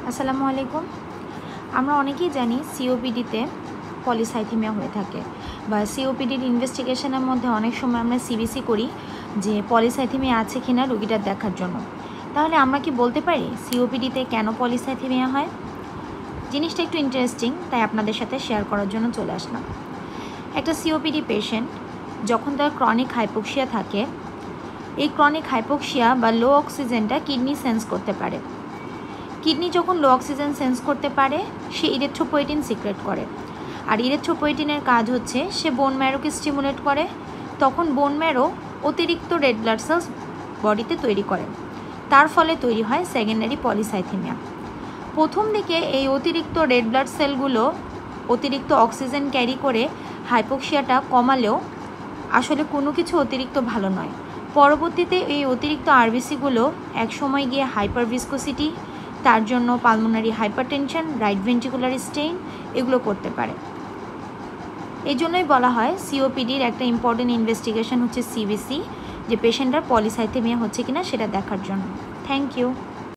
আসসালামু আলাইকুম। আমরা অনেকেই জানি সিওপিডিতে পলিসাইথেমিয়া হয়ে থাকে বা সিওপিডির ইনভেস্টিগেশনের মধ্যে অনেক সময় আমরা সিবিসি করি যে পলিসাইথেমিয়া আছে কিনা রোগীটার দেখার জন্য। তাহলে আমরা কি বলতে পারি সিওপিডিতে কেন পলিসাইথেমিয়া হয়? জিনিসটা একটু ইন্টারেস্টিং, তাই আপনাদের সাথে শেয়ার করার জন্য চলে আসলাম। একটা সিওপিডি পেশেন্ট যখন তার ক্রনিক হাইপোক্সিয়া থাকে, এই ক্রনিক হাইপোক্সিয়া বা লো অক্সিজেনটা কিডনি সেন্স করতে পারে। কিডনি যখন লো অক্সিজেন সেন্স করতে পারে, সে ইরেথ্রোপোয়েটিন সিক্রেট করে। আর ইরেথ্রোপোয়েটিনের কাজ হচ্ছে সে বোন ম্যারোকে স্টিমুলেট করে। তখন বোন ম্যারো অতিরিক্ত রেড ব্লাড সেলস বডিতে তৈরি করে, তার ফলে তৈরি হয় সেকেন্ডারি পলিসাইথেমিয়া। প্রথম দিকে এই অতিরিক্ত রেড ব্লাড সেলগুলো অতিরিক্ত অক্সিজেন ক্যারি করে হাইপোক্সিয়াটা কমালেও আসলে কোনো কিছু অতিরিক্ত ভালো নয়। পরবর্তীতে এই অতিরিক্ত আরবিসিগুলো একসময় গিয়ে হাইপার ভিসকোসিটি, তার জন্য pulmonary hypertension, right ventricular strain এগুলো করতে পারে। এই জন্যই বলা হয় সিওপিডির একটা ইম্পর্টেন্ট ইনভেস্টিগেশন হচ্ছে সিবিসি, যে পেশেন্টটার পলিসাইথেমিয়া হচ্ছে কিনা সেটা দেখার জন্য। Thank you.